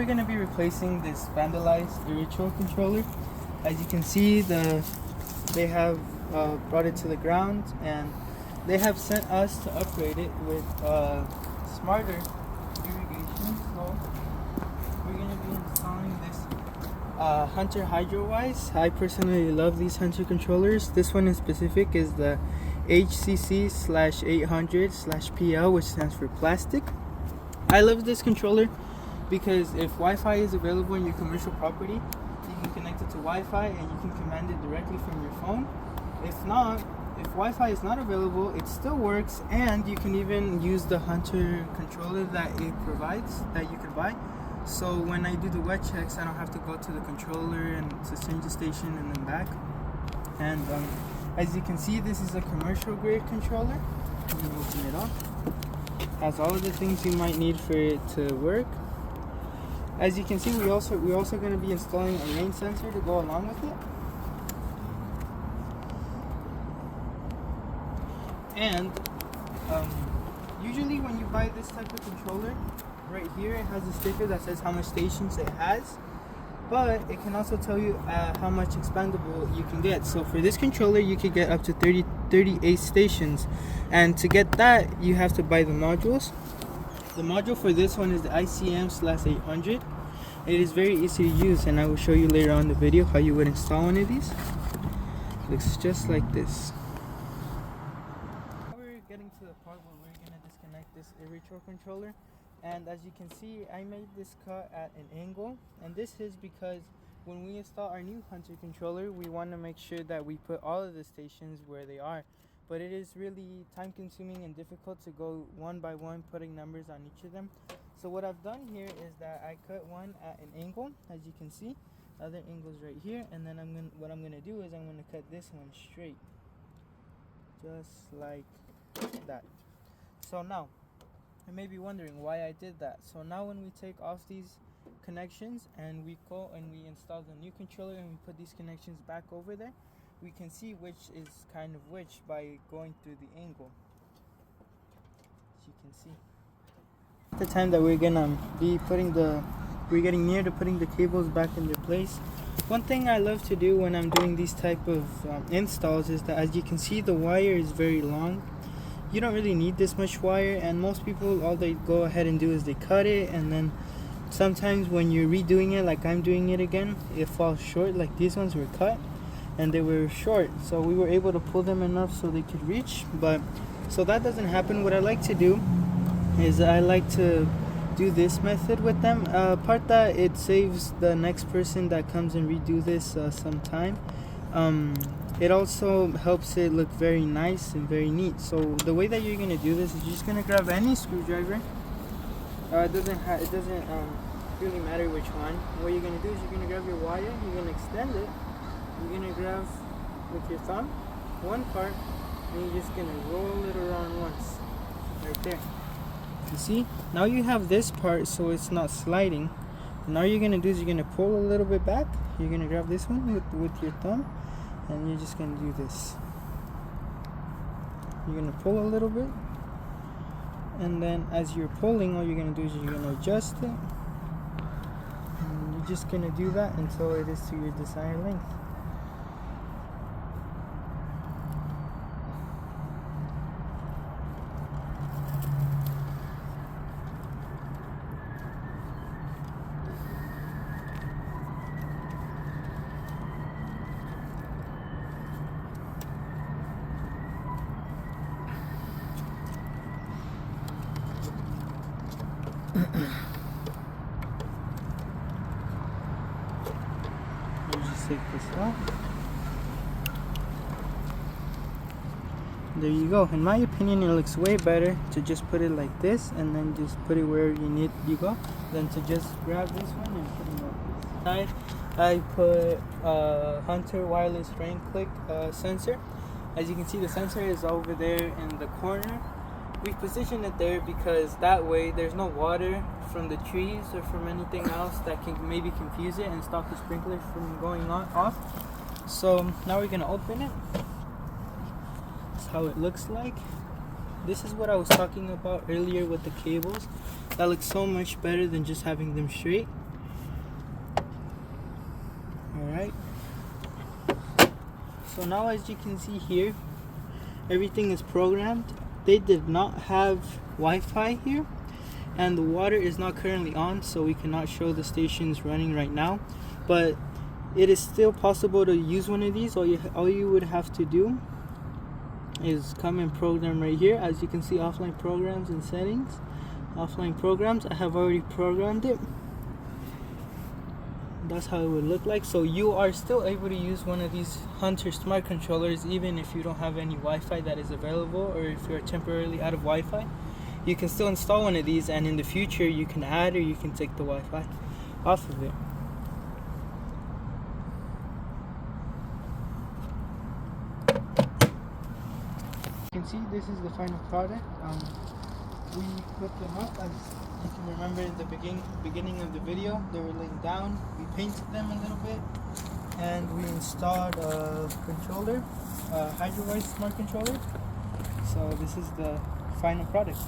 we're going to be replacing this vandalized Irrigation controller. As you can see, they have brought it to the ground, and they have sent us to upgrade it with smarter irrigation. So we're going to be installing this Hunter Hydrawise. I personally love these Hunter controllers. This one in specific is the HCC-800-PL, which stands for plastic. I love this controller because if Wi-Fi is available in your commercial property, you can connect it to Wi-Fi and you can command it directly from your phone. If Wi-Fi is not available, it still works, and you can even use the Hunter controller that it provides that you can buy. So when I do the wet checks, I don't have to go to the controller and to change the station and then back. And as you can see, this is a commercial grade controller. I'm going to open it up. Has all of the things you might need for it to work. As you can see, we're also going to be installing a rain sensor to go along with it. And usually when you buy this type of controller, right here it has a sticker that says how much stations it has, but it can also tell you how much expandable you can get. So for this controller, you could get up to 38 stations, and to get that, you have to buy the modules. The module for this one is the ICM-800. It is very easy to use, and I will show you later on in the video how you would install one of these. It looks just like this. Now we're getting to the part where we're going to disconnect this Irrigation controller. And as you can see, I made this cut at an angle, and this is because when we install our new Hunter controller, we want to make sure that we put all of the stations where they are. But it is really time consuming and difficult to go one by one putting numbers on each of them. So what I've done here is that I cut one at an angle, as you can see. The other angle's right here, and then what I'm gonna do is I'm gonna cut this one straight, just like that. So now you may be wondering why I did that. So now when we take off these connections and we go and we install the new controller and we put these connections back over there, we can see which is kind of which by going through the angle, as you can see. The time that we're gonna be we're getting near to putting the cables back in their place. One thing I love to do when I'm doing these type of installs is that, as you can see, the wire is very long. You don't really need this much wire, and most people, all they go ahead and do is they cut it, and then sometimes when you're redoing it, like I'm doing it again, it falls short. Like these ones were cut and they were short, so we were able to pull them enough so they could reach. But so that doesn't happen, what I like to do is I like to do this method with them. Part that it saves the next person that comes and redo this some time. It also helps it look very nice and very neat. So the way that you're gonna do this is you're just gonna grab any screwdriver. It doesn't really matter which one. What you're gonna do is you're gonna grab your wire, you're gonna extend it, you're gonna grab with your thumb one part, and you're just gonna roll it around once, right there. You see? Now you have this part so it's not sliding. And now you're gonna do is you're gonna pull a little bit back. You're gonna grab this one with your thumb, and you're just gonna do this. You're gonna pull a little bit, and then as you're pulling, all you're gonna do is you're gonna adjust it, and you're just gonna do that until it is to your desired length. We'll just take this off. There you go. In my opinion, it looks way better to just put it like this and then just put it where you go than to just grab this one and put it like this. I put Hunter wireless rain CLIK sensor. As you can see, the sensor is over there in the corner. We positioned it there because that way there's no water from the trees or from anything else that can maybe confuse it and stop the sprinklers from going off. So now we're gonna open it. That's how it looks like. This is what I was talking about earlier with the cables. That looks so much better than just having them straight. Alright, so now as you can see here, everything is programmed. They did not have Wi-Fi here, and the water is not currently on, so we cannot show the stations running right now, but it is still possible to use one of these. All you would have to do is come and program right here. As you can see, offline programs and settings, offline programs. I have already programmed it. That's how it would look like. So you are still able to use one of these Hunter smart controllers even if you don't have any Wi-Fi that is available, or if you're temporarily out of Wi-Fi. You can still install one of these, and in the future you can add or you can take the Wi-Fi off of it. You can see this is the final product. We put them up, as you can remember in the beginning of the video. They were laying down. We painted them a little bit, and we installed a controller, a Hydrawise smart controller. So this is the final product.